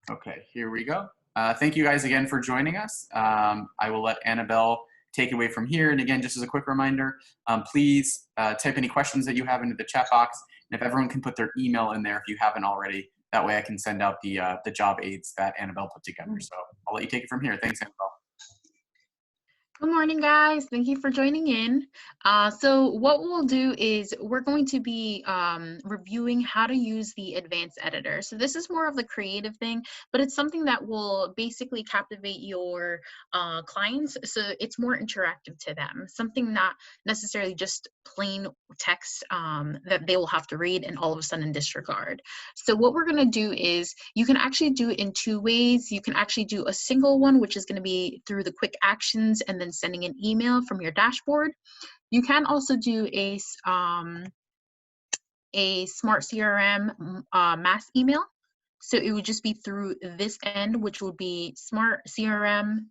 Okay, here we go. Thank you guys again for joining us. I will let Annabelle take away from here. And again, just as a quick reminder, please type any questions that you have into the chat box. And if everyone can put their email in there if you haven't already, that way I can send out the job aids that Annabelle put together. So I'll let you take it from here. Thanks, Annabelle. Good morning, guys. Thank you for joining in. So what we'll do is we're going to be reviewing how to use the advanced editor. So this is more of the creative thing, but it's something that will basically captivate your clients. So it's more interactive to them, something not necessarily just plain text that they will have to read and all of a sudden disregard. So what we're going to do is you can actually do it in two ways. You can actually do a single one, which is going to be through the quick actions and then sending an email from your dashboard. You can also do a smart CRM mass email. So it would just be through this end, which would be smart CRM.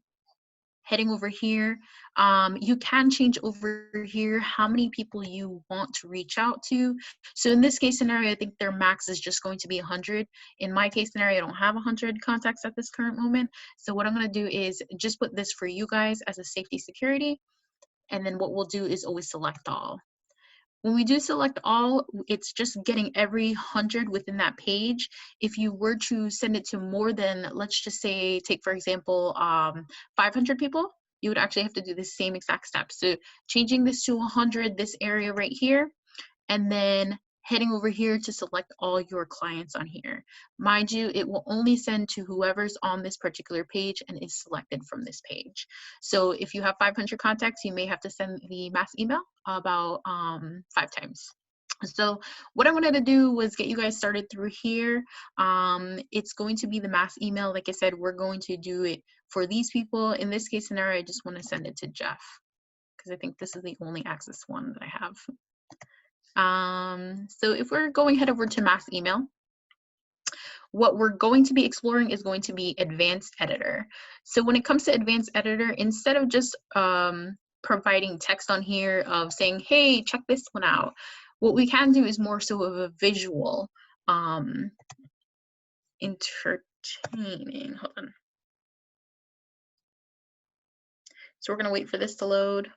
Heading over here, you can change over here how many people you want to reach out to. So in this case scenario, I think their max is just going to be 100. In my case scenario, I don't have 100 contacts at this current moment. So what I'm going to do is just put this for you guys as a safety security. And then what we'll do is always select all. When we do select all, it's just getting every 100 within that page. If you were to send it to more than, let's just say, take for example, 500 people, you would actually have to do the same exact steps. So changing this to 100, this area right here, and then heading over here to select all your clients on here. Mind you, it will only send to whoever's on this particular page and is selected from this page. So if you have 500 contacts, you may have to send the mass email about 5 times. So what I wanted to do was get you guys started through here. It's going to be the mass email. Like I said, we're going to do it for these people. In this case scenario, I just want to send it to Jeff because I think this is the only access one that I have. So if we're going head over to mass email, what we're going to be exploring is going to be advanced editor. So when it comes to advanced editor, instead of just providing text on here of saying, hey, check this one out, what we can do is more so of a visual entertaining. Hold on. So we're going to wait for this to load.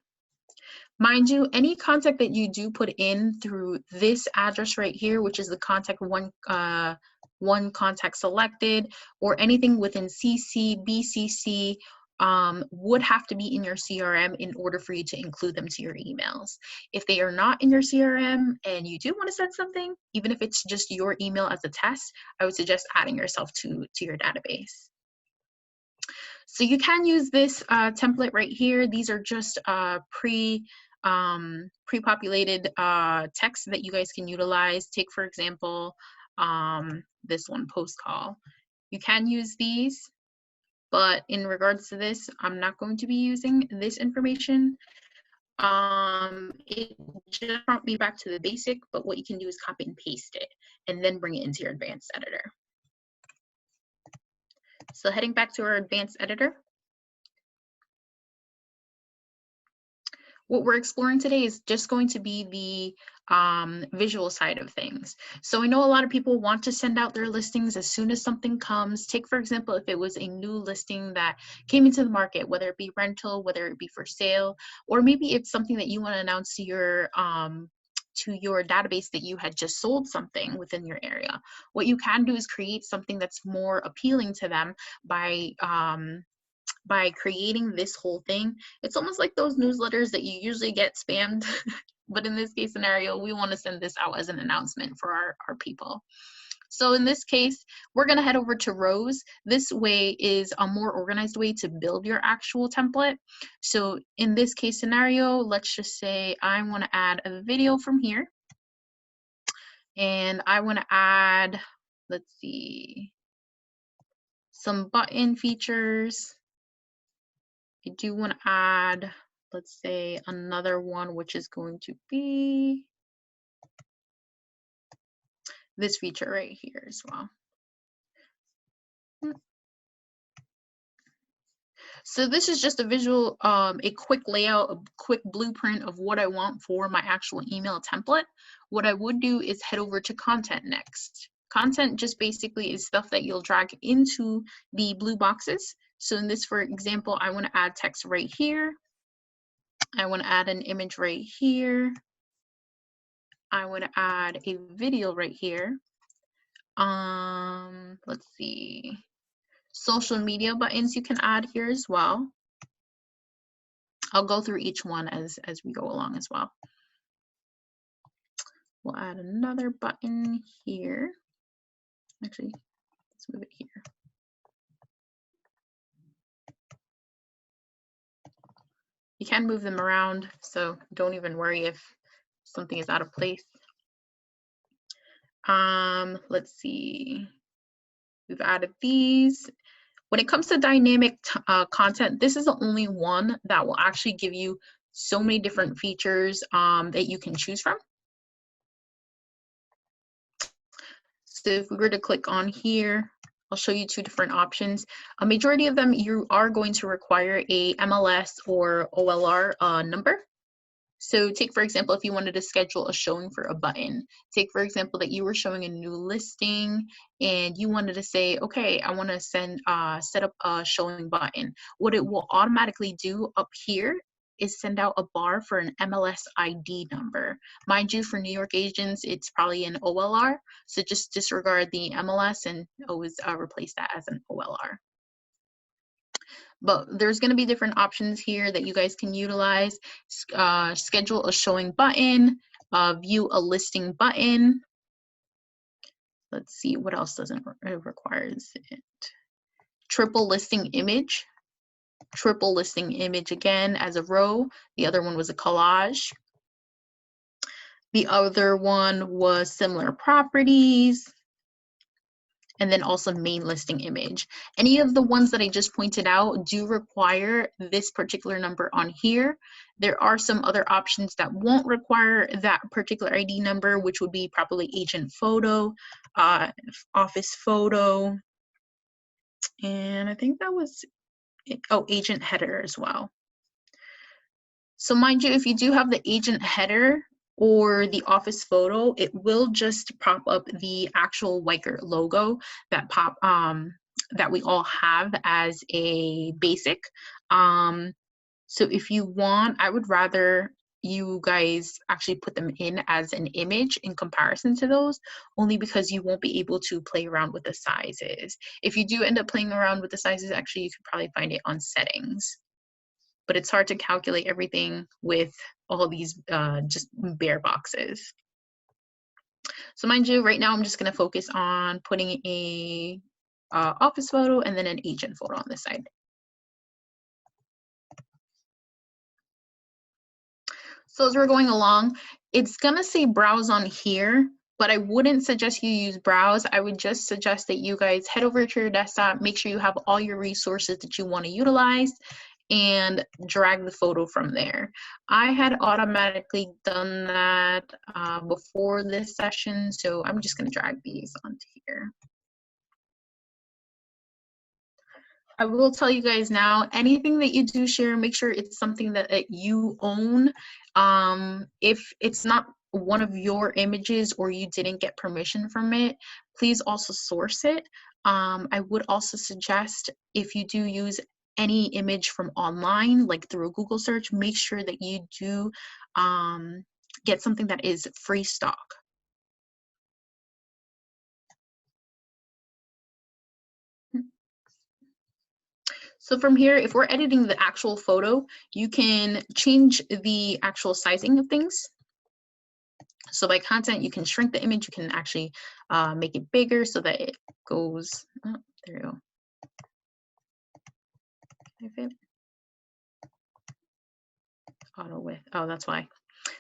Mind you, any contact that you do put in through this address right here, which is the contact one contact selected, or anything within CC, BCC, would have to be in your CRM in order for you to include them to your emails. If they are not in your CRM and you do want to send something, even if it's just your email as a test, I would suggest adding yourself to your database. So you can use this template right here. These are just pre-populated text that you guys can utilize. Take, for example, this one, post call. You can use these, but in regards to this, I'm not going to be using this information. It just brought me back to the basic, but what you can do is copy and paste it and then bring it into your advanced editor. So heading back to our advanced editor, what we're exploring today is just going to be the visual side of things. So I know a lot of people want to send out their listings as soon as something comes. Take, for example, if it was a new listing that came into the market, whether it be rental, whether it be for sale, or maybe it's something that you want to announce to your database that you had just sold something within your area. What you can do is create something that's more appealing to them by creating this whole thing. It's almost like those newsletters that you usually get spammed, but in this case scenario, we want to send this out as an announcement for our people. So in this case, we're going to head over to rows. This way is a more organized way to build your actual template. So in this case scenario, let's just say I want to add a video from here. And I want to add, let's see, some button features. I do want to add, let's say, another one, which is going to be this feature right here as well. So this is just a visual, a quick layout, a quick blueprint of what I want for my actual email template. What I would do is head over to content next. Content just basically is stuff that you'll drag into the blue boxes. So in this, for example, I want to add text right here. I want to add an image right here. I want to add a video right here. Let's see. Social media buttons you can add here as well. I'll go through each one as we go along as well. We'll add another button here. Actually, let's move it here. You can move them around, so don't even worry if something is out of place. Let's see. We've added these. When it comes to dynamic content, this is the only one that will actually give you so many different features that you can choose from. So if we were to click on here, I'll show you two different options. A majority of them, you are going to require a MLS or OLR number. So take, for example, if you wanted to schedule a showing for a button, take, for example, that you were showing a new listing and you wanted to say, okay, I want to set up a showing button. What it will automatically do up here is send out a bar for an MLS ID number. Mind you, for New York agents, it's probably an OLR. So just disregard the MLS and always replace that as an OLR. But there's going to be different options here that you guys can utilize. Schedule a showing button, view a listing button. Let's see, what else doesn't requires it? Triple listing image. Triple listing image again as a row. The other one was a collage. The other one was similar properties. And then also main listing image. Any of the ones that I just pointed out do require this particular number on here. There are some other options that won't require that particular ID number, which would be probably agent photo, office photo, and I think that was it. Oh, agent header as well. So mind you, if you do have the agent header or the office photo, it will just pop up the actual myWeichert logo that that we all have as a basic. So if you want, I would rather you guys actually put them in as an image in comparison to those, only because you won't be able to play around with the sizes. If you do end up playing around with the sizes, actually you could probably find it on settings. But it's hard to calculate everything with all these just bare boxes. So mind you, right now I'm just going to focus on putting a office photo and then an agent photo on this side. So as we're going along, it's going to say browse on here, but I wouldn't suggest you use browse. I would just suggest that you guys head over to your desktop, make sure you have all your resources that you want to utilize, and drag the photo from there. I had automatically done that before this session, so I'm just going to drag these onto here. I will tell you guys now, anything that you do share, make sure it's something that you own. If it's not one of your images or you didn't get permission from it, please also source it. I would also suggest, if you do use any image from online, like through a Google search, make sure that you do get something that is free stock. So from here, if we're editing the actual photo, you can change the actual sizing of things. So by content, you can shrink the image, you can actually make it bigger so that it goes, oh, there you go. Can I fit? Auto width, oh, that's why.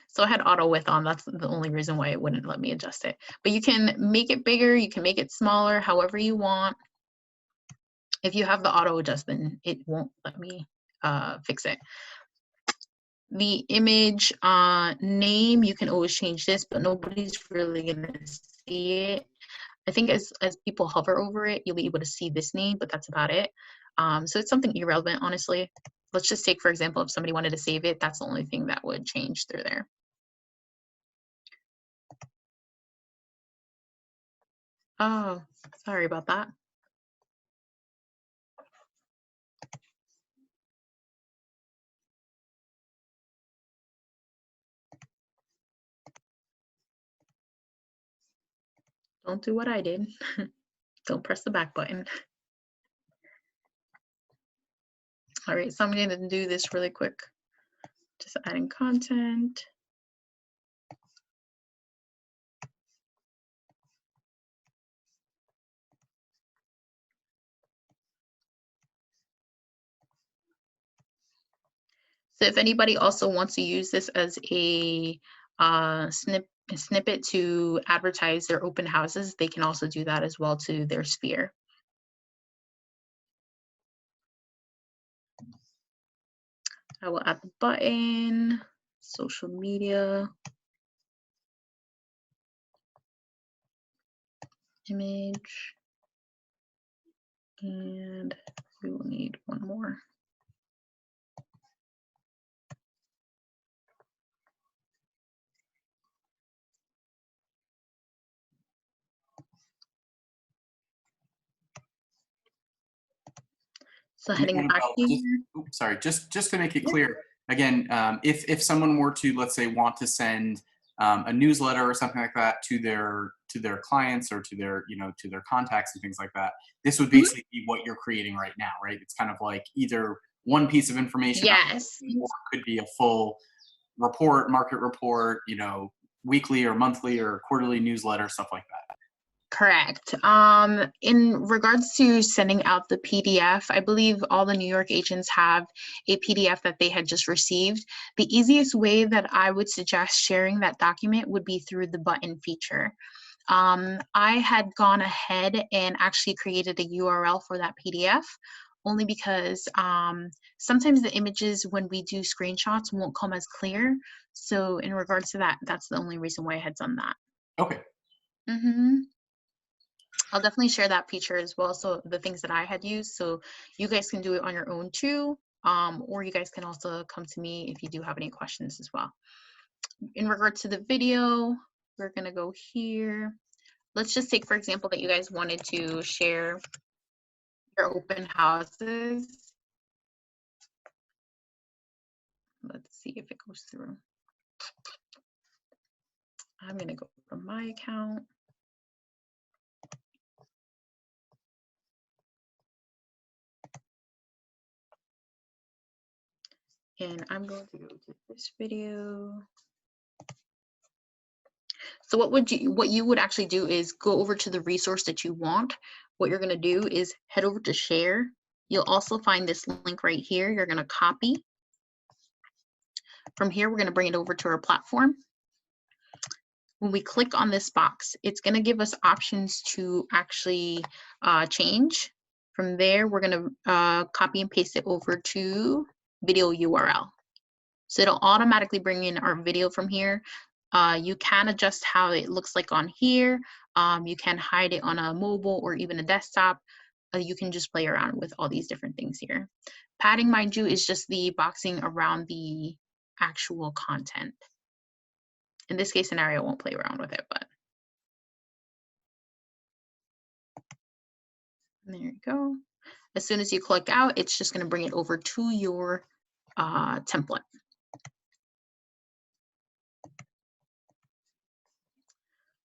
So I had auto width on, that's the only reason why it wouldn't let me adjust it. But you can make it bigger, you can make it smaller, however you want. If you have the auto adjust, then it won't let me fix it. The image name, you can always change this, but nobody's really gonna see it. I think as people hover over it, you'll be able to see this name, but that's about it. So it's something irrelevant, honestly. Let's just take, for example, if somebody wanted to save it, that's the only thing that would change through there. Oh, sorry about that. Don't do what I did. Don't press the back button. All right, so I'm going to do this really quick. Just adding content. So if anybody also wants to use this as a snippet to advertise their open houses, they can also do that as well to their sphere. I will add the button, social media, image, and we will need one more. So heading back here. Just to make it clear, again, if someone were to, let's say, want to send a newsletter or something like that to their clients or to their to their contacts and things like that, this would basically be what you're creating right now, right? It's kind of like either one piece of information, Yes. or it could be a full report, market report, weekly or monthly or quarterly newsletter, stuff like that. Correct. In regards to sending out the PDF, I believe all the New York agents have a PDF that they had just received. The easiest way that I would suggest sharing that document would be through the button feature. I had gone ahead and actually created a URL for that PDF, only because sometimes the images when we do screenshots won't come as clear. So in regards to that, that's the only reason why I had done that. Okay. I'll definitely share that feature as well. So the things that I had used, so you guys can do it on your own too. Or you guys can also come to me if you do have any questions as well. In regard to the video, we're gonna go here. Let's just take, for example, that you guys wanted to share your open houses. Let's see if it goes through. I'm gonna go from my account. And I'm going to go to this video. So what you would actually do is go over to the resource that you want. What you're going to do is head over to share. You'll also find this link right here. You're going to copy. From here, we're going to bring it over to our platform. When we click on this box, it's going to give us options to actually change. From there, we're going to copy and paste it over to video URL. So it'll automatically bring in our video from here. You can adjust how it looks like on here. You can hide it on a mobile or even a desktop. You can just play around with all these different things here. Padding, mind you, is just the boxing around the actual content. In this case scenario, I won't play around with it, but there you go. As soon as you click out, it's just going to bring it over to your template.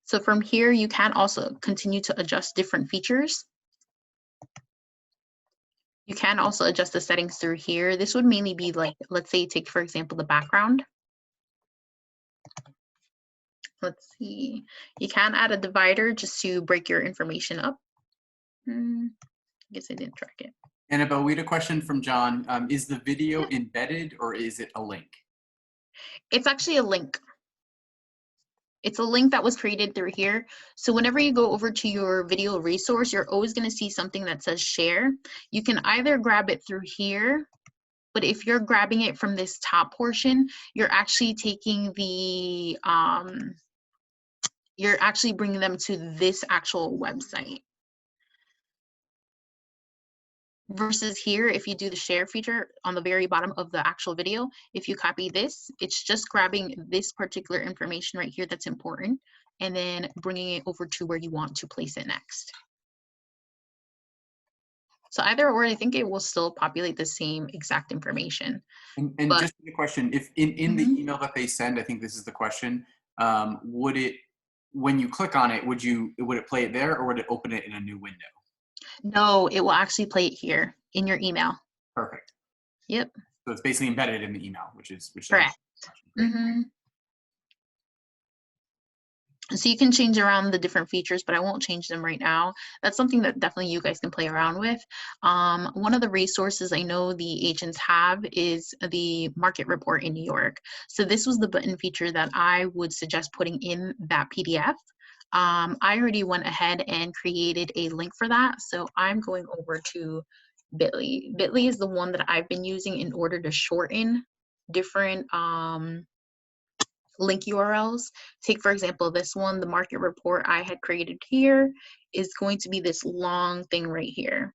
So from here, you can also continue to adjust different features. You can also adjust the settings through here. This would mainly be like, let's say you take, for example, the background. Let's see. You can add a divider just to break your information up. I guess I didn't track it. Annabelle, we had a question from John. Is the video embedded or is it a link? It's actually a link. It's a link that was created through here. So whenever you go over to your video resource, you're always going to see something that says share. You can either grab it through here, but if you're grabbing it from this top portion, you're actually taking the, you're actually bringing them to this actual website. Versus here, if you do the share feature on the very bottom of the actual video, if you copy this, it's just grabbing this particular information right here that's important, and then bringing it over to where you want to place it next. So either or, I think it will still populate the same exact information. And But just a question, if in the Mhm. email that they send, I think this is the question, would it, when you click on it, would it play it there, or would it open it in a new window? No, it will actually play it here in your email. Perfect. Yep, So it's basically embedded in the email, which correct. answers the question. Great. hmm So you can change around the different features, but I won't change them right now. That's something that definitely you guys can play around with. One of the resources I know the agents have is the market report in New York. So this was the button feature that I would suggest putting in that PDF. I already went ahead and created a link for that. So I'm going over to Bitly. Bitly is the one that I've been using in order to shorten different link URLs. Take, for example, this one, the market report I had created here is going to be this long thing right here.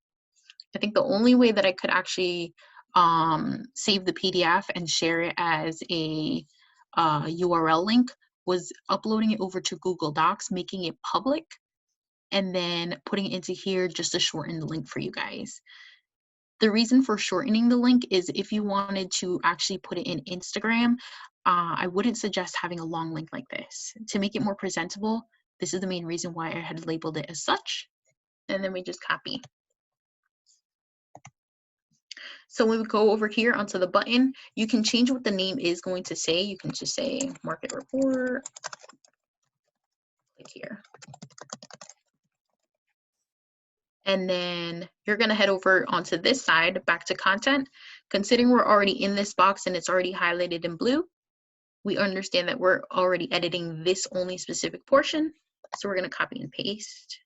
I think the only way that I could actually save the PDF and share it as a URL link was uploading it over to Google Docs, making it public, and then putting it into here just to shorten the link for you guys. The reason for shortening the link is if you wanted to actually put it in Instagram, I wouldn't suggest having a long link like this. To make it more presentable, this is the main reason why I had labeled it as such. And then we just copy. So when we go over here onto the button, you can change what the name is going to say. You can just say market report, click here. And then you're going to head over onto this side, back to content. Considering we're already in this box and it's already highlighted in blue, we understand that we're already editing this only specific portion. So we're going to copy and paste.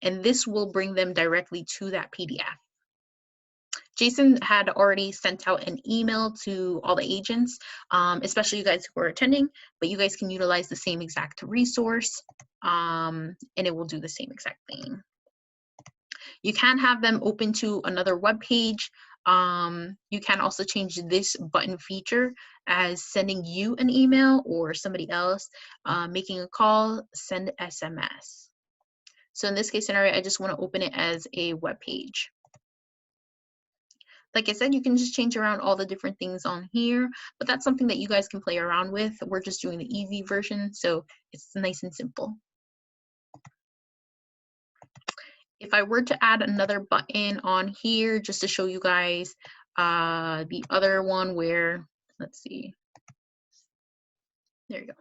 And this will bring them directly to that PDF. Jason had already sent out an email to all the agents, especially you guys who are attending, but you guys can utilize the same exact resource and it will do the same exact thing. You can have them open to another web page. You can also change this button feature as sending you an email or somebody else, making a call, send SMS. So in this case scenario, I just want to open it as a web page. Like I said, you can just change around all the different things on here, but that's something that you guys can play around with. We're just doing the easy version, so it's nice and simple. If I were to add another button on here, just to show you guys the other one where, let's see, there you go.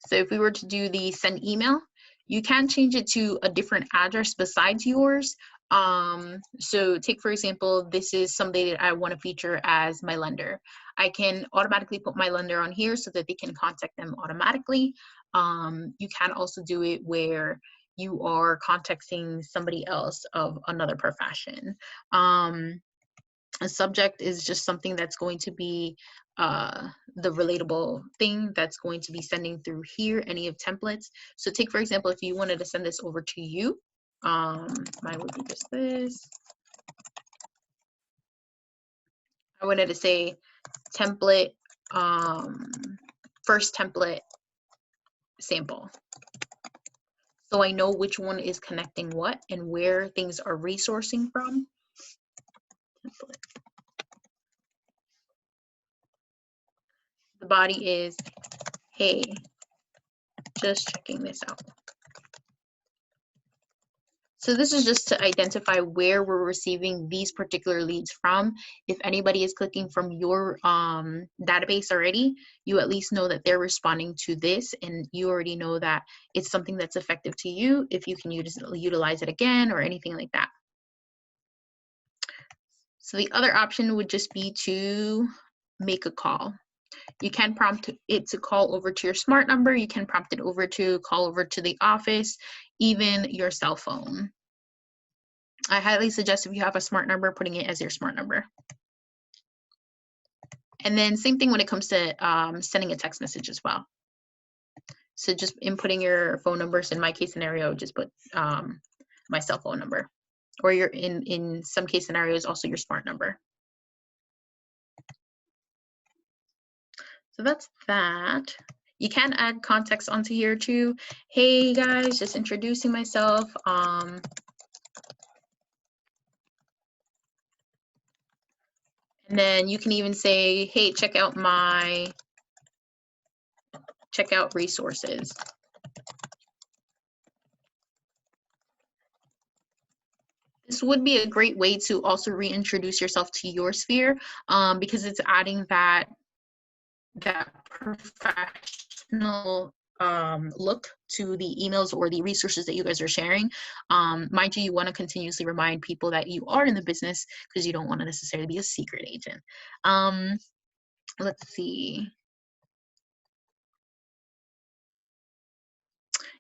So if we were to do the send email, you can change it to a different address besides yours. So take, for example, this is somebody that I want to feature as my lender. I can automatically put my lender on here so that they can contact them automatically. You can also do it where you are contacting somebody else of another profession. A subject is just something that's going to be the relatable thing that's going to be sending through here, any of templates. So take, for example, if you wanted to send this over to you, mine would be just this. I wanted to say template, first template sample. So I know which one is connecting what and where things are resourcing from. Template. The body is, hey, just checking this out. So this is just to identify where we're receiving these particular leads from. If anybody is clicking from your database already, you at least know that they're responding to this, and you already know that it's something that's effective to you, if you can utilize it again or anything like that. So the other option would just be to make a call. You can prompt it to call over to your smart number. You can prompt it over to call over to the office, even your cell phone. I highly suggest, if you have a smart number, putting it as your smart number. And then same thing when it comes to sending a text message as well. So just inputting your phone numbers. In my case scenario, just put my cell phone number, or your in some case scenarios also your smart number. So that's that. You can add context onto here too. Hey guys, just introducing myself. And then you can even say, hey, check out resources. This would be a great way to also reintroduce yourself to your sphere, because it's adding that professional look to the emails or the resources that you guys are sharing. Mind you want to continuously remind people that you are in the business because you don't want to necessarily be a secret agent. Let's see.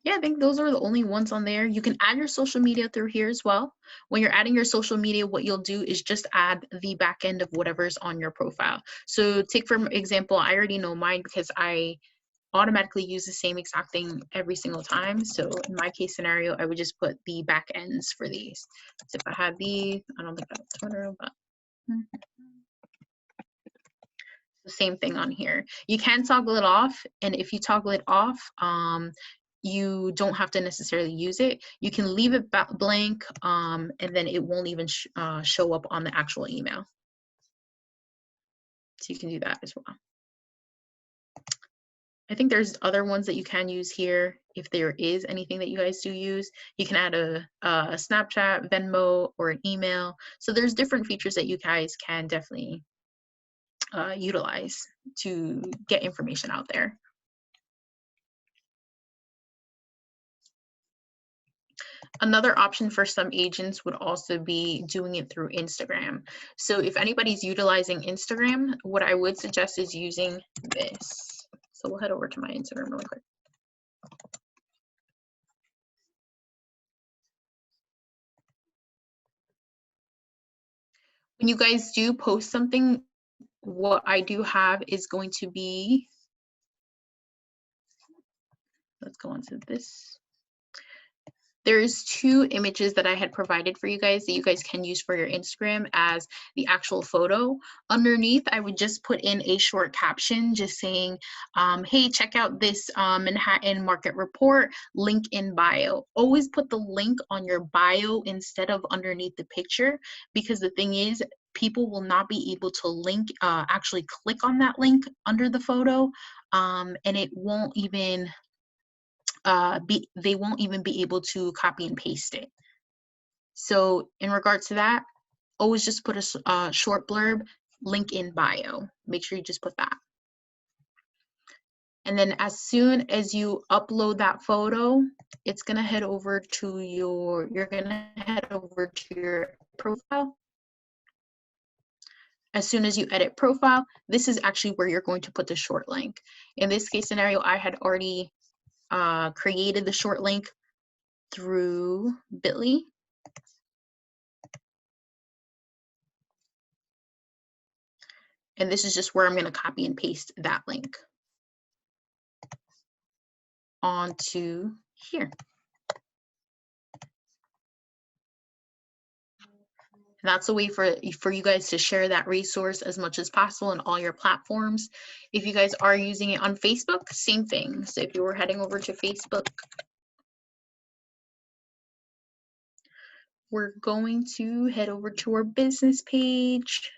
Yeah, I think those are the only ones on there. You can add your social media through here as well. When you're adding your social media, what you'll do is just add the back end of whatever's on your profile. So take for example, I already know mine because I automatically use the same exact thing every single time. So in my case scenario, I would just put the back ends for these. So if I had these, I don't think I have Twitter, but the same thing on here. You can toggle it off, and if you toggle it off, you don't have to necessarily use it. You can leave it blank, and then it won't even show up on the actual email. So you can do that as well. I think there's other ones that you can use here. If there is anything that you guys do use, you can add a Snapchat, Venmo, or an email. So there's different features that you guys can definitely utilize to get information out there. Another option for some agents would also be doing it through Instagram. So if anybody's utilizing Instagram, what I would suggest is using this. So we'll head over to my Instagram really quick. When you guys do post something, what I do have is going to be, let's go on to this. There's 2 images that I had provided for you guys that you guys can use for your Instagram as the actual photo. Underneath, I would just put in a short caption just saying, hey, check out this Manhattan market report, link in bio. Always put the link on your bio instead of underneath the picture, because the thing is, people will not be able to actually click on that link under the photo, and it won't even they won't even be able to copy and paste it. So in regards to that, always just put a short blurb, link in bio. Make sure you just put that. And then as soon as you upload that photo, it's gonna head over to your profile. As soon as you edit profile, this is actually where you're going to put the short link. In this case scenario, I had already created the short link through Bitly. And this is just where I'm going to copy and paste that link onto here. And that's a way for you guys to share that resource as much as possible on all your platforms. If you guys are using it on Facebook, same thing. So if you were heading over to Facebook, we're going to head over to our business page.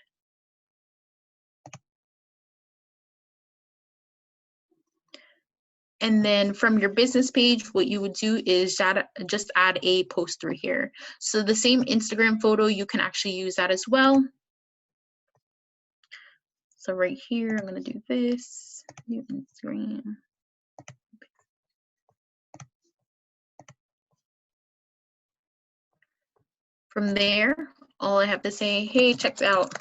And then from your business page, what you would do is just add a post through here. So the same Instagram photo, you can actually use that as well. So right here, I'm going to do this, new Instagram. From there, all I have to say, hey, check out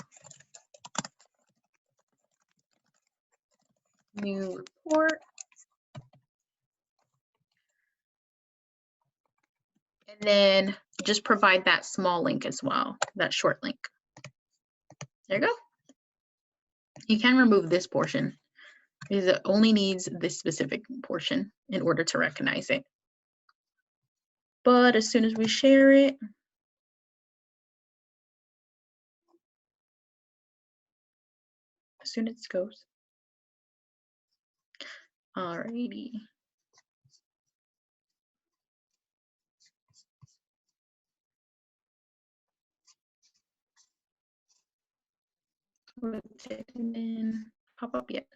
new report. And then just provide that small link as well, that short link. There you go. You can remove this portion because it only needs this specific portion in order to recognize it. But as soon as we share it, as soon as it goes, Alrighty. It didn't pop up yet.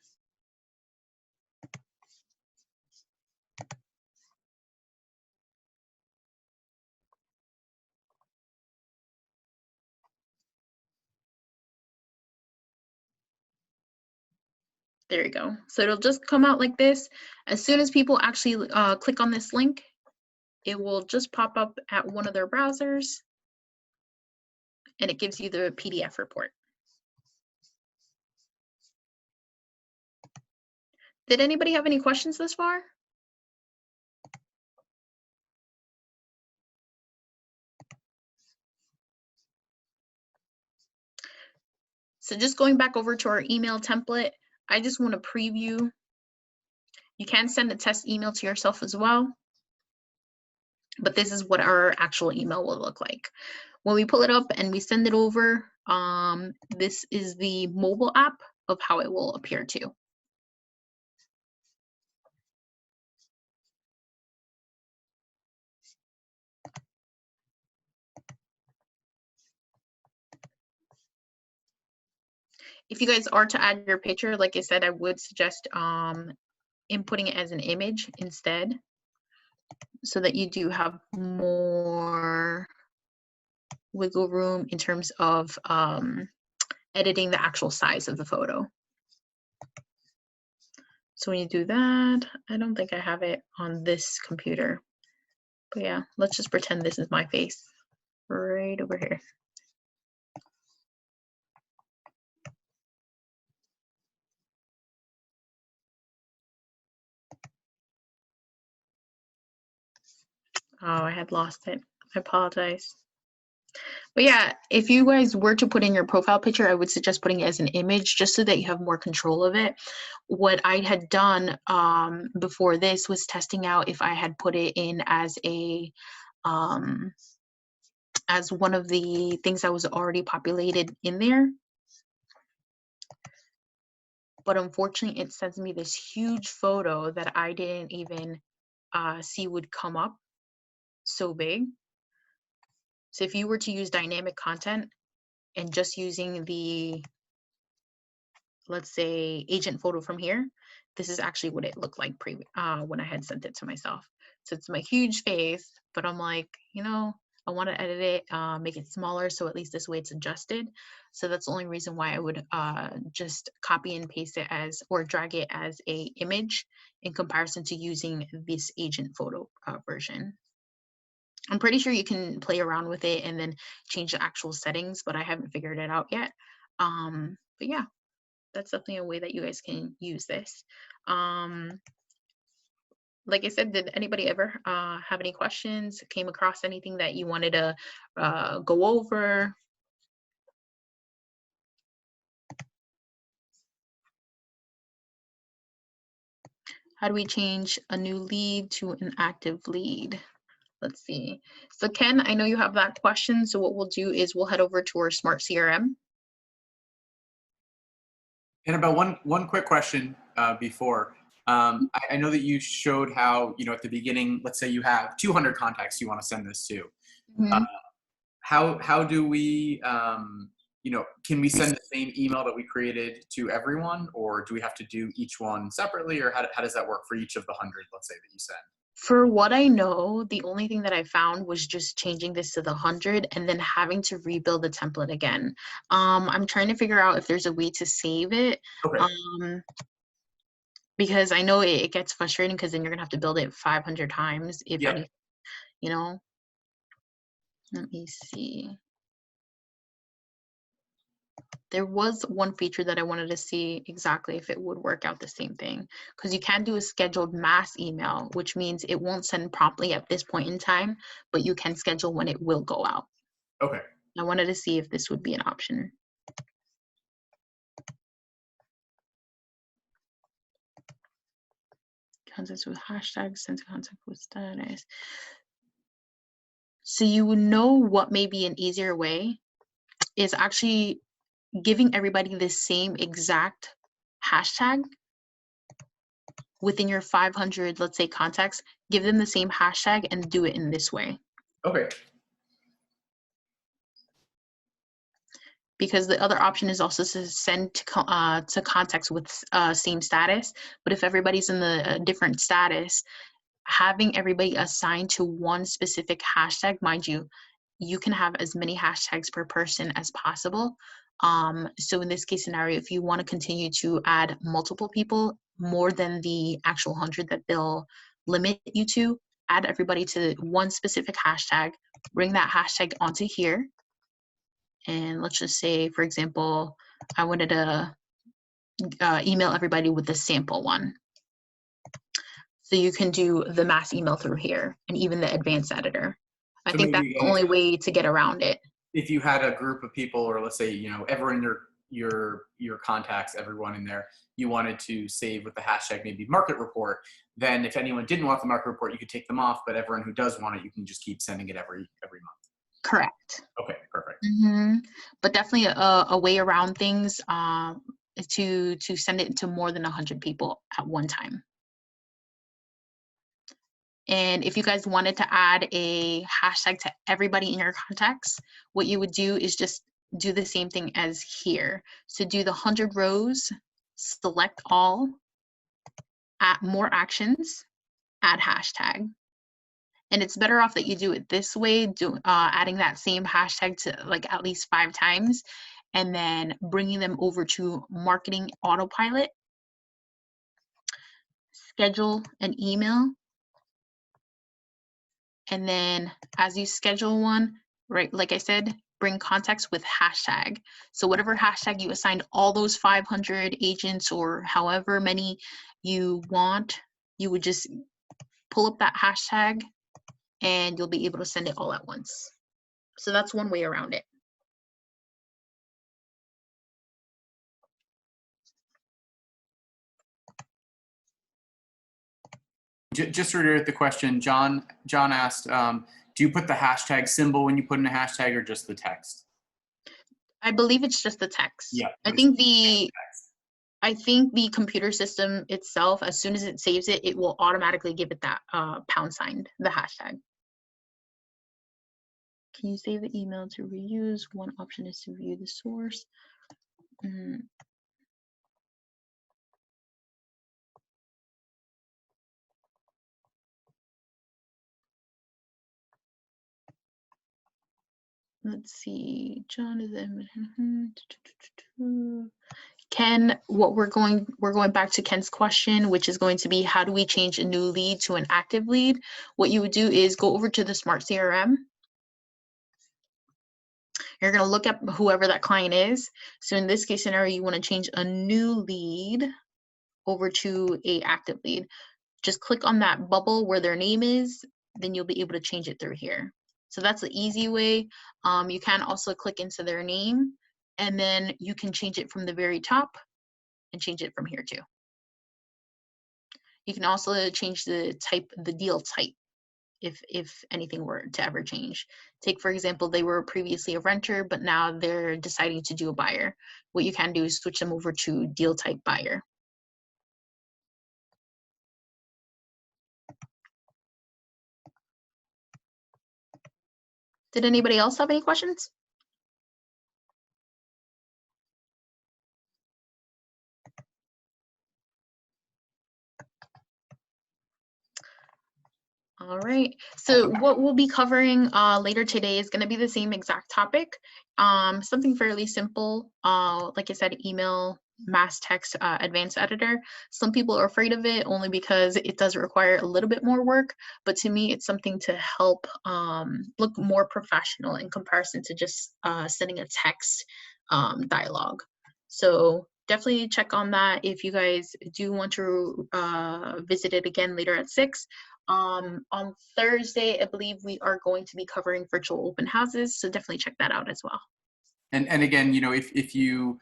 There you go. So it'll just come out like this. As soon as people actually click on this link, it will just pop up at one of their browsers, and it gives you the PDF report. Did anybody have any questions this far? So just going back over to our email template, I just want to preview. You can send a test email to yourself as well, but this is what our actual email will look like. When we pull it up and we send it over, this is the mobile app of how it will appear to. If you guys are to add your picture, like I said, I would suggest inputting it as an image instead, so that you do have more wiggle room in terms of editing the actual size of the photo. So when you do that, I don't think I have it on this computer, but yeah, let's just pretend this is my face right over here. Oh, I had lost it. I apologize. But yeah, if you guys were to put in your profile picture, I would suggest putting it as an image just so that you have more control of it. What I had done before this was testing out if I had put it in as a as one of the things that was already populated in there. But unfortunately, it sends me this huge photo that I didn't even see would come up so big. So if you were to use dynamic content and just using the, let's say, agent photo from here, this is actually what it looked like when I had sent it to myself. So it's my huge face, but I'm like, you know, I want to edit it, make it smaller, so at least this way it's adjusted. So that's the only reason why I would just copy and paste it as, or drag it as a image in comparison to using this agent photo version. I'm pretty sure you can play around with it and then change the actual settings, but I haven't figured it out yet. But yeah, that's definitely a way that you guys can use this. Like I said, did anybody ever have any questions? Came across anything that you wanted to go over? How do we change a new lead to an active lead? Let's see. So Ken, I know you have that question. So what we'll do is we'll head over to our Smart CRM. And about one quick question before. I know that you showed how, you know, at the beginning, let's say you have 200 contacts you want to send this to. Mm-hmm. How do we, you know, can we send the same email that we created to everyone, or do we have to do each one separately, or how does that work for each of the 100, let's say, that you send? For what I know, the only thing that I found was just changing this to the 100 and then having to rebuild the template again. I'm trying to figure out if there's a way to save it. Okay. Because I know it gets frustrating because then you're gonna have to build it 500 times, if Yep. any, you know. Let me see. There was one feature that I wanted to see exactly if it would work out the same thing, because you can do a scheduled mass email, which means it won't send promptly at this point in time, but you can schedule when it will go out. Okay. I wanted to see if this would be an option. Contacts with hashtags, send to contact with status. So you would know what may be an easier way is actually giving everybody the same exact hashtag within your 500, let's say, contacts, give them the same hashtag and do it in this way. Okay. Because the other option is also to send to contacts with same status. But if everybody's in the different status, having everybody assigned to one specific hashtag, mind you, you can have as many hashtags per person as possible. So in this case scenario, if you want to continue to add multiple people, more than the actual 100 that they'll limit you to, add everybody to one specific hashtag, bring that hashtag onto here. And let's just say, for example, I wanted to email everybody with the sample one. So you can do the mass email through here and even the advanced editor. I So think that's maybe the only way to get around it. if you had a group of people, or let's say, you know, everyone in your contacts, everyone in there, you wanted to save with the hashtag maybe market report, then if anyone didn't want the market report, you could take them off, but everyone who does want it, you can just keep sending it every month. Correct. Okay, perfect. But definitely a way around things to send it to more than 100 people at one time. And if you guys wanted to add a hashtag to everybody in your contacts, what you would do is just do the same thing as here. So do the 100 rows, select all, add more actions, add hashtag. And it's better off that you do it this way, adding that same hashtag to like at least 5 times, and then bringing them over to marketing autopilot, schedule an email, and then as you schedule one, right, like I said, bring contacts with hashtag. So whatever hashtag you assigned all those 500 agents or however many you want, you would just pull up that hashtag and you'll be able to send it all at once. So that's one way around it. Just to reiterate the question, John asked, do you put the hashtag symbol when you put in a hashtag, or just the text? I believe it's just the text. Yeah. I think the computer system itself, as soon as it saves it, it will automatically give it that pound sign, the hashtag. Can you save the email to reuse? One option is to view the source. Let's see, Jonathan. Ken, we're going back to Ken's question, which is going to be, how do we change a new lead to an active lead? What you would do is go over to the Smart CRM. You're going to look up whoever that client is. So in this case scenario, you want to change a new lead over to a active lead. Just click on that bubble where their name is, then you'll be able to change it through here. So that's the easy way. You can also click into their name, and then you can change it from the very top and change it from here too. You can also change the type, the deal type, if anything were to ever change. Take, for example, they were previously a renter, but now they're deciding to do a buyer. What you can do is switch them over to deal type buyer. Did anybody else have any questions? All right, so what we'll be covering later today is going to be the same exact topic, something fairly simple. Like I said, email, mass text, advanced editor. Some people are afraid of it only because it does require a little bit more work, but to me, it's something to help look more professional in comparison to just sending a text dialogue. So definitely check on that if you guys do want to visit it again later at 6. On Thursday, I believe we are going to be covering virtual open houses, so definitely check that out as well. And again, you know, if you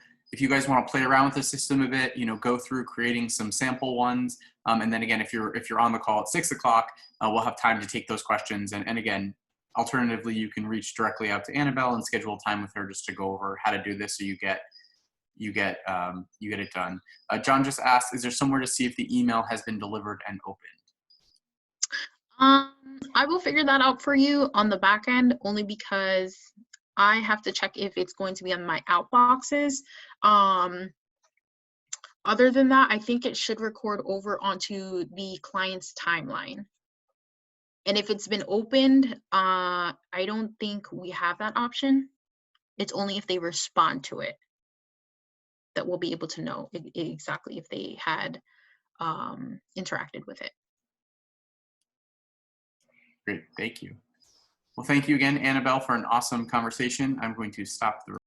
guys want to play around with the system a bit, you know, go through creating some sample ones, and then again, if you're on the call at 6 o'clock, we'll have time to take those questions. And again, alternatively, you can reach directly out to Annabelle and schedule time with her just to go over how to do this, so you get you get it done. John just asked, is there somewhere to see if the email has been delivered and opened? I will figure that out for you on the back end, only because I have to check if it's going to be on my outboxes. Other than that, I think it should record over onto the client's timeline. And if it's been opened, I don't think we have that option. It's only if they respond to it that we'll be able to know exactly if they had interacted with it. Great, thank you. Well, thank you again, Annabelle, for an awesome conversation. I'm going to stop the